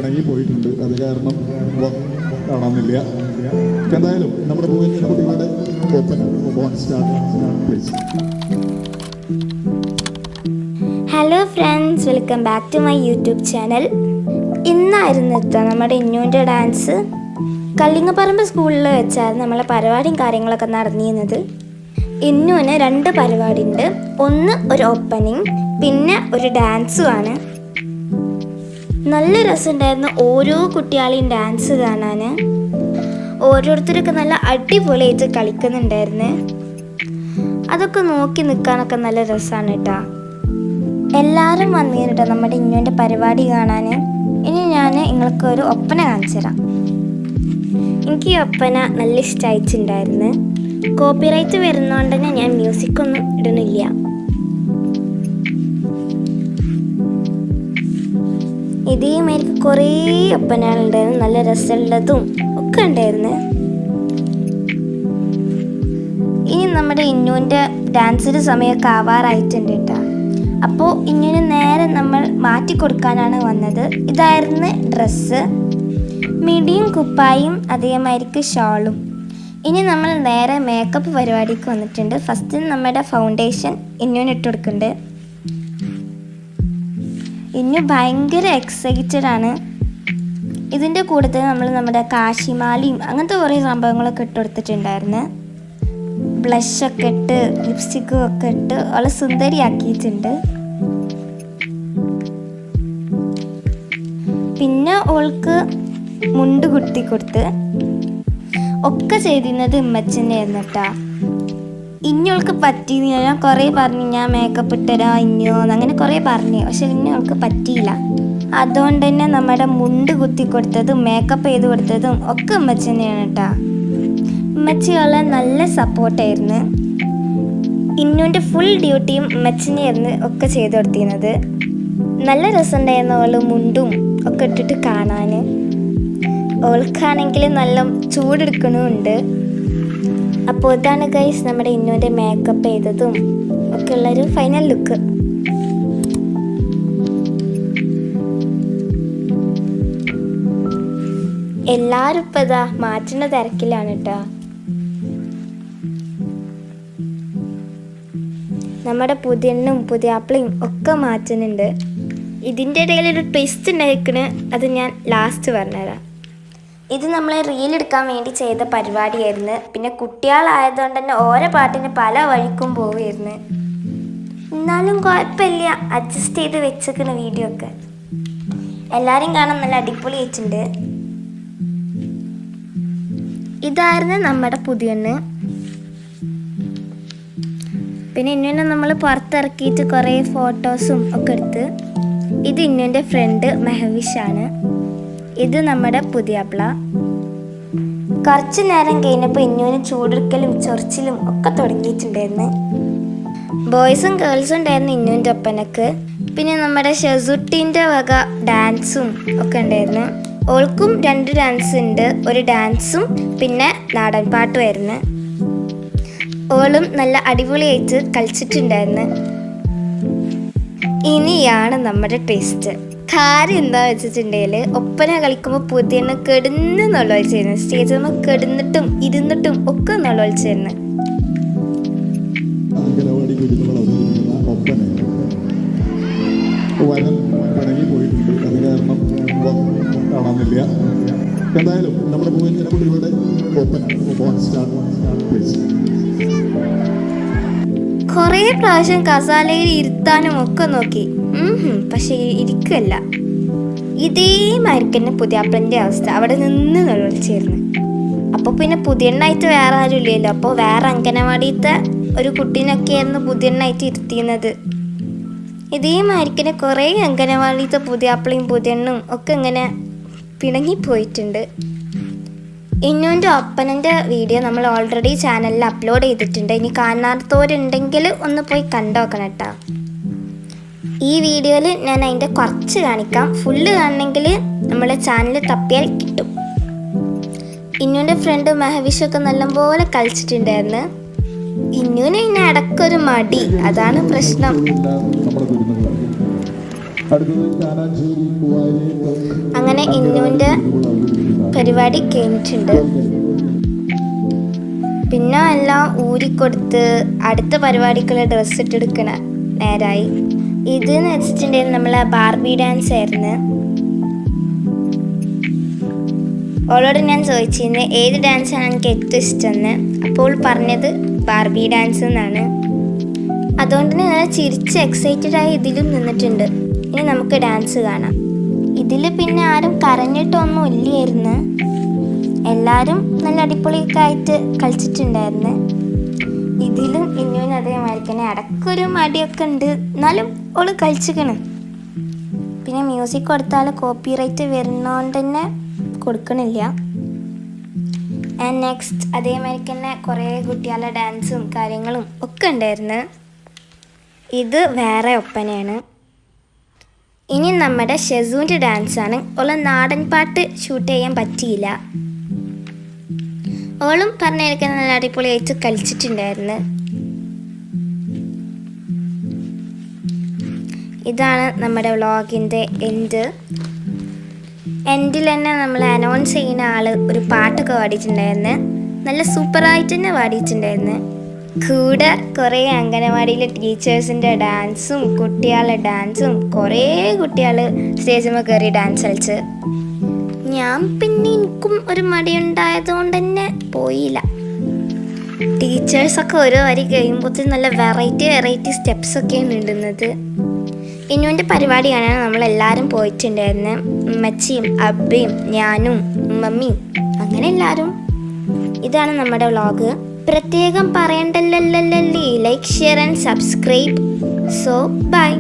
പിണങ്ങി പോയിട്ടുണ്ട്. അത് കാരണം കാണാനില്ല. എന്തായാലും നമ്മുടെ കുട്ടികളുടെ hello friends, welcome back to my YouTube channel. ഇന്നായിരുന്നു നമ്മുടെ ഇന്നുവിൻ്റെ ഡാൻസ്. കല്ലിങ്ങപ്പറമ്പ് സ്കൂളിൽ വെച്ചായിരുന്നു നമ്മളെ പരിപാടിയും കാര്യങ്ങളൊക്കെ നടന്നിരുന്നത്. ഇന്നുവിന് 2 പരിപാടി ഉണ്ട്. ഒന്ന് ഒരു ഓപ്പണിങ്, പിന്നെ ഒരു ഡാൻസുമാണ്. നല്ല രസമുണ്ടായിരുന്നു ഓരോ കുട്ടികളെയും ഡാൻസ് കാണാൻ. ഓരോരുത്തരൊക്കെ നല്ല അടിപൊളിയായിട്ട് കളിക്കുന്നുണ്ടായിരുന്നു. അതൊക്കെ നോക്കി നിൽക്കാനൊക്കെ നല്ല രസമാണ് കേട്ടോ. എല്ലാവരും വന്നിരുന്നു കേട്ടോ നമ്മുടെ ഇന്നുവിൻ്റെ പരിപാടി കാണാൻ. ഇനി ഞാൻ നിങ്ങൾക്ക് ഒരു ഒപ്പന കാണിച്ചു തരാം. എനിക്ക് ഈ ഒപ്പന നല്ല ഇഷ്ടമായിട്ടുണ്ടായിരുന്നു. കോപ്പിറൈറ്റ് വരുന്നതുകൊണ്ട് തന്നെ ഞാൻ മ്യൂസിക്കൊന്നും ഇടുന്നില്ല. ഇതേമാതിരി കുറേ ഒപ്പനകളുണ്ടായിരുന്നു, നല്ല രസമുള്ളതും ഒക്കെ ഉണ്ടായിരുന്നു. ഇനി നമ്മുടെ ഇന്നുവിൻ്റെ ഡാൻസിൻ്റെ സമയമൊക്കെ ആവാറായിട്ടുണ്ട് കേട്ടോ. അപ്പോൾ ഇന്നുവിന് നേരെ നമ്മൾ മാറ്റി കൊടുക്കാനാണ് വന്നത്. ഇതായിരുന്നു ഡ്രസ്സ്, മിടിയും കുപ്പായും അതേമാതിരിക്ക് ഷാളും. ഇനി നമ്മൾ നേരെ മേക്കപ്പ് പരിപാടിക്ക് വന്നിട്ടുണ്ട്. ഫസ്റ്റ് നമ്മുടെ ഫൗണ്ടേഷൻ ഇന്നുവിന് ഇട്ട് കൊടുക്കുന്നുണ്ട്. ഇന്നു ഭയങ്കര എക്സൈറ്റഡ് ആണ്. ഇതിൻ്റെ കൂട്ടത്തിൽ നമ്മൾ നമ്മുടെ കാശിമാലയും അങ്ങനത്തെ കുറേ സംഭവങ്ങളൊക്കെ ഇട്ട് കൊടുത്തിട്ടുണ്ടായിരുന്നു. ബ്ലഷൊക്കെ ഇട്ട് ലിപ്സ്റ്റിക്കും ഒക്കെ ഇട്ട് അവളെ സുന്ദരിയാക്കിയിട്ടുണ്ട്. പിന്നെ ഓൾക്ക് മുണ്ട് കുത്തി കൊടുത്ത് ഒക്കെ ചെയ്തിരുന്നത് ഉമ്മച്ചനെയായിരുന്നു കേട്ടോ. ഇന്നോൾക്ക് പറ്റിയില്ല. ഞാൻ കുറേ പറഞ്ഞു ഞാൻ മേക്കപ്പ് ഇട്ടരാ ഇന്നോന്ന് അങ്ങനെ കുറേ പറഞ്ഞു. പക്ഷെ ഇന്നോൾക്ക് പറ്റിയില്ല. അതുകൊണ്ട് തന്നെ നമ്മുടെ മുണ്ട് കുത്തി കൊടുത്തതും മേക്കപ്പ് ചെയ്ത് കൊടുത്തതും ഒക്കെ ഉമ്മച്ചനെയാണ് കേട്ടോ. ഉമ്മച്ചിയുള്ള നല്ല സപ്പോർട്ടായിരുന്നു. ഇന്നുവിൻ്റെ ഫുൾ ഡ്യൂട്ടിയും ഉമ്മച്ചനെയായിരുന്നു ഒക്കെ ചെയ്ത് കൊടുത്തിരുന്നത്. നല്ല രസമുണ്ടായിരുന്നു അവൾ മുണ്ടും ഒക്കെ ഇട്ടിട്ട് കാണാൻ. ഓൾക്കാണെങ്കിൽ നല്ല ചൂടെടുക്കണമുണ്ട്. അപ്പോൾ ഇതാണ് ഗൈസ് നമ്മുടെ ഇന്നുവിൻ്റെ മേക്കപ്പ് ചെയ്തതും ഒക്കെ ഉള്ളൊരു ഫൈനൽ ലുക്ക്. എല്ലാവരും ഇപ്പം ഇതാ മാറ്റുന്ന തിരക്കിലാണ് കേട്ടോ. നമ്മുടെ പുതിയണ്ണും പുതിയാപ്പിളയും ഒക്കെ മാറ്റുന്നുണ്ട്. ഇതിൻ്റെ ഇടയിൽ ഒരു ട്വിസ്റ്റ് ഉണ്ടായിരിക്കണ്, അത് ഞാൻ ലാസ്റ്റ് പറഞ്ഞുതരാം. ഇത് നമ്മൾ റീലെടുക്കാൻ വേണ്ടി ചെയ്ത പരിപാടിയായിരുന്നു. പിന്നെ കുട്ടികളായതുകൊണ്ട് തന്നെ ഓരോ പാട്ടിന് പല വഴിക്കും പോവുമായിരുന്നു. എന്നാലും കുഴപ്പമില്ല, അഡ്ജസ്റ്റ് ചെയ്ത് വെച്ചേക്കണ വീഡിയോ ഒക്കെ. എല്ലാവരും കാണാൻ നല്ല അടിപൊളിയായിട്ടുണ്ട്. ഇതായിരുന്നു നമ്മുടെ പുതിയണ്ണ്. പിന്നെ ഇന്നുവിനെ നമ്മൾ പുറത്തിറക്കിയിട്ട് കുറേ ഫോട്ടോസും ഒക്കെ എടുത്ത്. ഇത് ഇന്നുവിൻ്റെ ഫ്രണ്ട് മെഹവിഷാണ്. ഇത് നമ്മുടെ പുതിയാപ്പിള. കുറച്ച് നേരം കഴിഞ്ഞപ്പോൾ ഇന്നുവിന് ചൂടെടുക്കലും ചൊറിച്ചിലും ഒക്കെ തുടങ്ങിയിട്ടുണ്ടായിരുന്നു. ബോയ്സും ഗേൾസും ഉണ്ടായിരുന്നു ഇന്നുവിൻ്റെ ഒപ്പനക്ക്. പിന്നെ നമ്മുടെ ഷെസുട്ടീൻ്റെ വക ഡാൻസും ഒക്കെ ഉണ്ടായിരുന്നു. ഓൾക്കും 2 ഡാൻസ് ഉണ്ട്, ഒരു ഡാൻസും പിന്നെ നാടൻ പാട്ടുമായിരുന്നു. ഓളും നല്ല അടിപൊളിയായിട്ട് കളിച്ചിട്ടുണ്ടായിരുന്നു. ഇനിയാണ് നമ്മുടെ ട്വിസ്റ്റ്. കാര്യം എന്താ വെച്ചിട്ടുണ്ടെങ്കിൽ ഒപ്പന കളിക്കുമ്പോൾ പുതിയണ്ണ കെടുന്ന് നൊളോളിച്ചിരുന്നു. സ്റ്റേജിൽ നമ്മൾ കെടുന്നിട്ടും ഇരുന്നിട്ടും ഒക്കെ നൊളോളിച്ചിരുന്നു. എന്തായാലും നമ്മുടെ കുട്ടികളുടെ കുറേ പ്രാവശ്യം കസാലയിൽ ഇരുത്താനും ഒക്കെ നോക്കി, പക്ഷെ ഇരിക്കല്ല. ഇതേമാതിരിക്ക് തന്നെ പുതിയാപ്പിളിൻ്റെ അവസ്ഥ, അവിടെ നിന്ന് നൊളിച്ചിരുന്നു. അപ്പോൾ പിന്നെ പുതിയണ്ണായിട്ട് വേറെ ആരും ഇല്ലല്ലോ. അപ്പോൾ വേറെ അങ്കനവാടിയത്തെ ഒരു കുട്ടീനൊക്കെയായിരുന്നു പുതിയണ്ണായിട്ട് ഇരുത്തിയിരുന്നത്. ഇതേമാതിരിക്കന്നെ കുറേ അങ്കനവാടിയത്തെ പുതിയാപ്പിളയും പുതിയണ്ണും ഒക്കെ ഇങ്ങനെ പിണങ്ങിപ്പോയിട്ടുണ്ട്. ഇന്നുവിൻ്റെ ഒപ്പനൻ്റെ വീഡിയോ നമ്മൾ ഓൾറെഡി ചാനലിൽ അപ്ലോഡ് ചെയ്തിട്ടുണ്ട്. ഇനി കാണാത്തവരുണ്ടെങ്കിൽ ഒന്ന് പോയി കണ്ടോക്കണം കേട്ടോ. ഈ വീഡിയോയിൽ ഞാൻ അതിൻ്റെ കുറച്ച് കാണിക്കാം. ഫുള്ള് കാണണമെങ്കിൽ നമ്മളെ ചാനൽ തപ്പിയാൽ കിട്ടും. ഇന്നുവിൻ്റെ ഫ്രണ്ട് മെഹവിഷൊക്കെ നല്ലപോലെ കളിച്ചിട്ടുണ്ടായിരുന്നു. ഇന്നുവിന് ഇടയ്ക്കൊരു മടി, അതാണ് പ്രശ്നം. അടുത്തത് കാനാഞ്ചേരി പൂവായിലേക്ക് അങ്ങനെ ഇന്നുവിൻ്റെ പരിപാടി കഴിഞ്ഞിട്ടുണ്ട്. പിന്നെ എല്ലാം ഊരിക്കൊടുത്ത് അടുത്ത പരിപാടിക്കുള്ള ഡ്രസ്സ് ഇട്ടെടുക്കണ നേരായി. ഇതെന്ന് വെച്ചിട്ടുണ്ടെങ്കിൽ നമ്മളെ ബാർബി ഡാൻസ് ആയിരുന്നു. അവളോട് ഞാൻ ചോദിച്ചിരുന്നു ഏത് ഡാൻസാണ് എനിക്ക് ഏറ്റവും ഇഷ്ടമെന്ന്. അപ്പോൾ പറഞ്ഞത് ബാർബി ഡാൻസ് എന്നാണ്. അതുകൊണ്ട് തന്നെ നല്ല ചിരിച്ച് എക്സൈറ്റഡ് ആയി ഇതിലും നിന്നിട്ടുണ്ട്. ഇനി നമുക്ക് ഡാൻസ് കാണാം. ഇതിൽ പിന്നെ ആരും കരഞ്ഞിട്ടൊന്നും ഇല്ലായിരുന്നു. എല്ലാവരും നല്ല അടിപൊളിയൊക്കെ ആയിട്ട് കളിച്ചിട്ടുണ്ടായിരുന്നു. ഇതിലും ഇനിയും അതേമാതിരി തന്നെ ഇടയ്ക്കൊരു മടിയൊക്കെ ഉണ്ട്, എന്നാലും ഓള് കളിച്ചിക്കണ്. പിന്നെ മ്യൂസിക് കൊടുത്താൽ കോപ്പിറൈറ്റ് വരുന്നതുകൊണ്ട് തന്നെ കൊടുക്കണില്ല. ആൻഡ് നെക്സ്റ്റ് അതേമാതിരി തന്നെ കുറേ കുട്ടികളുടെ ഡാൻസും കാര്യങ്ങളും ഒക്കെ ഉണ്ടായിരുന്നു. ഇത് വേറെ ഒപ്പനയാണ്. ഇനി നമ്മുടെ ഷെസൂൻ്റെ ഡാൻസാണ്. ഓള് നാടൻ പാട്ട് ഷൂട്ട് ചെയ്യാൻ പറ്റിയില്ല. ഓളും പറഞ്ഞിരിക്കാൻ നല്ല അടിപൊളിയായിട്ട് കളിച്ചിട്ടുണ്ടായിരുന്നു. ഇതാണ് നമ്മുടെ വ്ളോഗിൻ്റെ എൻഡിൽ തന്നെ നമ്മൾ അനൗൺസ് ചെയ്യുന്ന ആൾ ഒരു പാട്ടൊക്കെ പാടിയിട്ടുണ്ടായിരുന്നു. നല്ല സൂപ്പറായിട്ട് തന്നെ പാടിയിട്ടുണ്ടായിരുന്നു. കൂടെ കുറേ അംഗനവാടിയിലെ ടീച്ചേഴ്സിൻ്റെ ഡാൻസും കുട്ടികളുടെ ഡാൻസും കുറേ കുട്ടികൾ സ്റ്റേജിൽ കയറി ഡാൻസ് കളിച്ച്. ഞാൻ പിന്നെ എനിക്കും ഒരു മടിയുണ്ടായതുകൊണ്ട് തന്നെ പോയില്ല. ടീച്ചേഴ്സൊക്കെ ഓരോ വരി കഴിയുമ്പോഴത്തേക്കും നല്ല വെറൈറ്റി സ്റ്റെപ്സൊക്കെയാണ് ഇടുന്നത്. ഇന്നുവിൻ്റെ പരിപാടി കാണാൻ നമ്മളെല്ലാവരും പോയിട്ടുണ്ടായിരുന്നു. ഉമ്മച്ചിയും അബ്ബയും ഞാനും മമ്മിയും അങ്ങനെ എല്ലാവരും. ഇതാണ് നമ്മുടെ വ്ളോഗ്. പ്രത്യേകം പറയണ്ടല്ലേ, like, share and subscribe. So by.